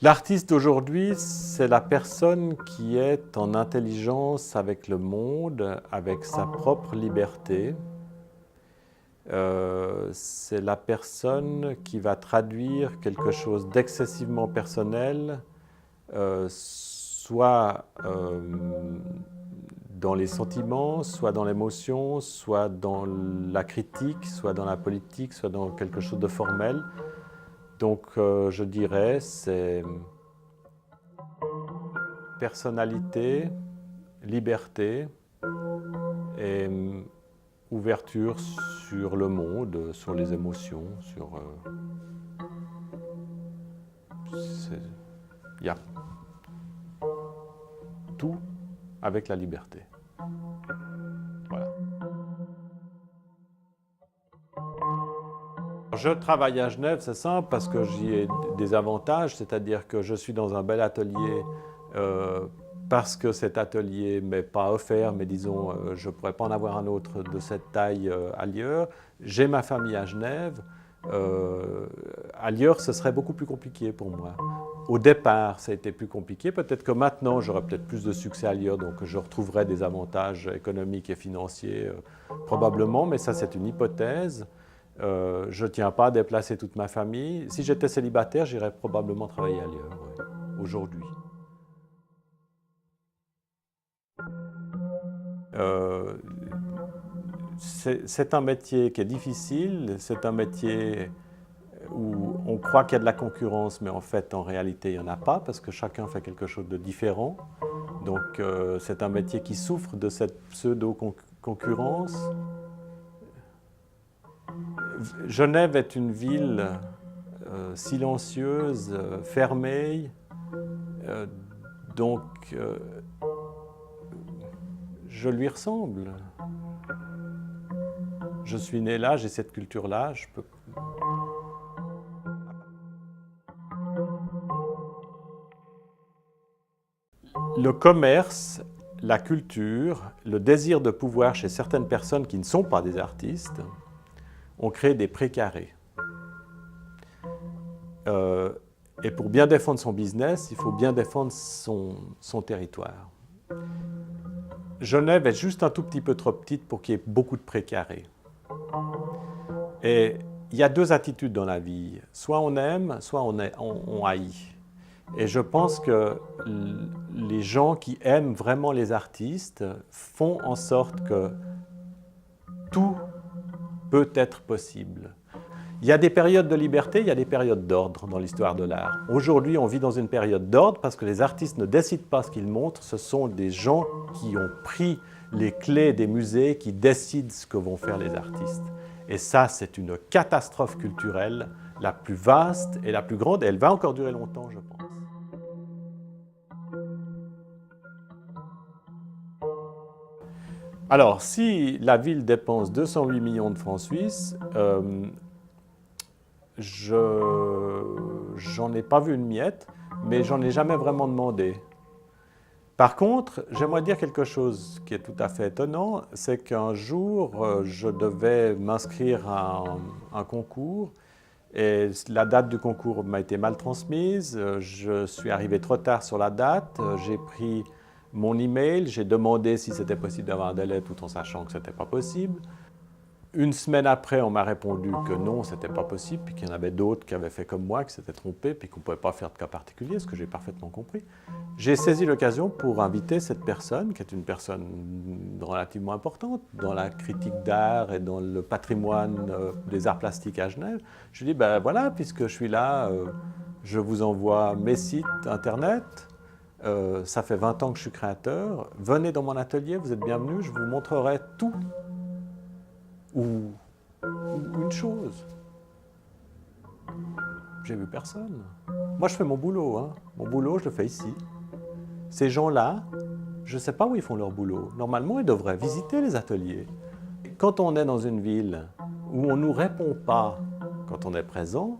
L'artiste d'aujourd'hui, c'est la personne qui est en intelligence avec le monde, avec sa propre liberté. C'est la personne qui va traduire quelque chose d'excessivement personnel, soit dans les sentiments, soit dans l'émotion, soit dans la critique, soit dans la politique, soit dans quelque chose de formel. Donc je dirais c'est personnalité, liberté et ouverture sur le monde, sur les émotions, sur... Il y a tout avec la liberté. Voilà. Je travaille à Genève, c'est simple, parce que j'y ai des avantages, c'est-à-dire que je suis dans un bel atelier parce que cet atelier ne m'est pas offert, mais disons, je ne pourrais pas en avoir un autre de cette taille ailleurs. J'ai ma famille à Genève. Ailleurs, ce serait beaucoup plus compliqué pour moi. Au départ, ça a été plus compliqué. Peut-être que maintenant, j'aurai peut-être plus de succès ailleurs, donc je retrouverai des avantages économiques et financiers, probablement, mais ça, c'est une hypothèse. Je ne tiens pas à déplacer toute ma famille. Si j'étais célibataire, j'irais probablement travailler ailleurs, ouais, aujourd'hui. C'est un métier qui est difficile, c'est un métier où on croit qu'il y a de la concurrence, mais en fait, en réalité, il n'y en a pas, parce que chacun fait quelque chose de différent. Donc, c'est un métier qui souffre de cette pseudo-concurrence. Genève est une ville silencieuse, fermée, donc je lui ressemble. Je suis né là, j'ai cette culture-là, je peux... Le commerce, la culture, le désir de pouvoir chez certaines personnes qui ne sont pas des artistes ont créé des précarés. Et pour bien défendre son business, il faut bien défendre son territoire. Genève est juste un tout petit peu trop petite pour qu'il y ait beaucoup de précarés. Et il y a deux attitudes dans la vie. Soit on aime, soit on haït. Et je pense que les gens qui aiment vraiment les artistes font en sorte que tout peut être possible. Il y a des périodes de liberté, il y a des périodes d'ordre dans l'histoire de l'art. Aujourd'hui, on vit dans une période d'ordre parce que les artistes ne décident pas ce qu'ils montrent, ce sont des gens qui ont pris les clés des musées qui décident ce que vont faire les artistes. Et ça, c'est une catastrophe culturelle la plus vaste et la plus grande, et elle va encore durer longtemps, je pense. Alors, si la ville dépense 208 millions de francs suisses, j'en ai pas vu une miette, mais j'en ai jamais vraiment demandé. Par contre, j'aimerais dire quelque chose qui est tout à fait étonnant, c'est qu'un jour, je devais m'inscrire à un concours et la date du concours m'a été mal transmise. Je suis arrivé trop tard sur la date, j'ai pris mon email, j'ai demandé si c'était possible d'avoir un délai tout en sachant que ce n'était pas possible. Une semaine après, on m'a répondu que non, ce n'était pas possible, puis qu'il y en avait d'autres qui avaient fait comme moi, qui s'étaient trompés, puis qu'on ne pouvait pas faire de cas particulier, ce que j'ai parfaitement compris. J'ai saisi l'occasion pour inviter cette personne, qui est une personne relativement importante dans la critique d'art et dans le patrimoine des arts plastiques à Genève. Je lui ai dit, ben voilà, puisque je suis là, je vous envoie mes sites internet, ça fait 20 ans que je suis créateur, venez dans mon atelier, vous êtes bienvenus, je vous montrerai tout. Ou une chose. J'ai vu personne. Moi, je fais mon boulot. Hein. Mon boulot, je le fais ici. Ces gens-là, je ne sais pas où ils font leur boulot. Normalement, ils devraient visiter les ateliers. Quand on est dans une ville où on ne nous répond pas quand on est présent,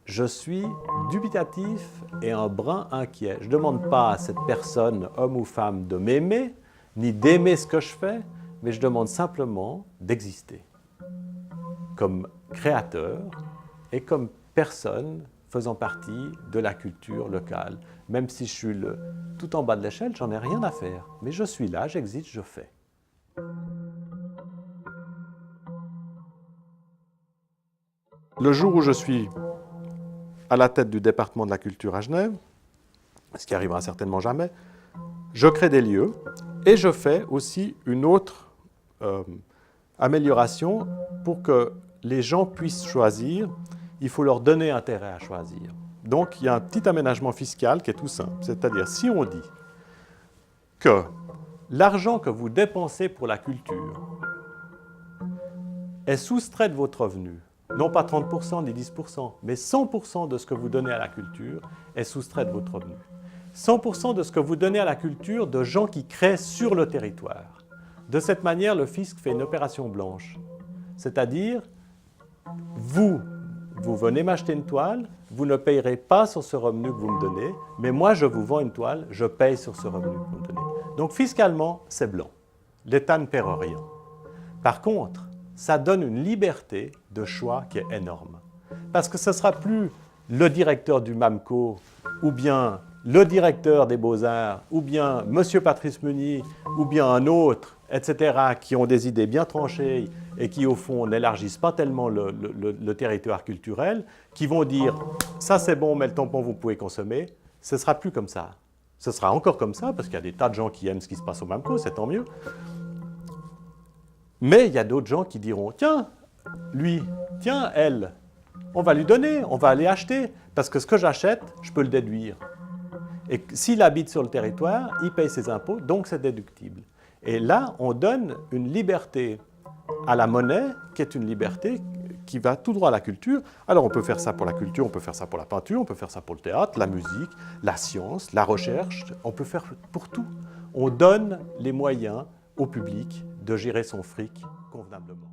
je suis dubitatif et un brin inquiet. Je ne demande pas à cette personne, homme ou femme, de m'aimer, ni d'aimer ce que je fais, mais je demande simplement d'exister comme créateur et comme personne faisant partie de la culture locale. Même si je suis tout en bas de l'échelle, j'en ai rien à faire. Mais je suis là, j'existe, je fais. Le jour où je suis à la tête du département de la culture à Genève, ce qui arrivera certainement jamais, je crée des lieux et je fais aussi une autre amélioration pour que les gens puissent choisir. Il faut leur donner intérêt à choisir. Donc, il y a un petit aménagement fiscal qui est tout simple. C'est-à-dire, si on dit que l'argent que vous dépensez pour la culture est soustrait de votre revenu, non pas 30% ni 10%, mais 100% de ce que vous donnez à la culture est soustrait de votre revenu. 100% de ce que vous donnez à la culture de gens qui créent sur le territoire. De cette manière, le fisc fait une opération blanche. C'est-à-dire, vous venez m'acheter une toile, vous ne payerez pas sur ce revenu que vous me donnez, mais moi, je vous vends une toile, je paye sur ce revenu que vous me donnez. Donc, fiscalement, c'est blanc. L'État ne perd rien. Par contre, ça donne une liberté de choix qui est énorme. Parce que ce ne sera plus le directeur du MAMCO, ou bien le directeur des Beaux-Arts, ou bien M. Patrice Meunier, ou bien un autre, etc., qui ont des idées bien tranchées et qui, au fond, n'élargissent pas tellement le territoire culturel, qui vont dire « ça c'est bon, mais le tampon vous pouvez consommer », ce ne sera plus comme ça. Ce sera encore comme ça, parce qu'il y a des tas de gens qui aiment ce qui se passe au MAMCO, c'est tant mieux. Mais il y a d'autres gens qui diront « tiens, lui, tiens, elle, on va lui donner, on va aller acheter, parce que ce que j'achète, je peux le déduire. » Et s'il habite sur le territoire, il paye ses impôts, donc c'est déductible. Et là, on donne une liberté à la monnaie, qui est une liberté qui va tout droit à la culture. Alors on peut faire ça pour la culture, on peut faire ça pour la peinture, on peut faire ça pour le théâtre, la musique, la science, la recherche, on peut faire pour tout. On donne les moyens au public de gérer son fric convenablement.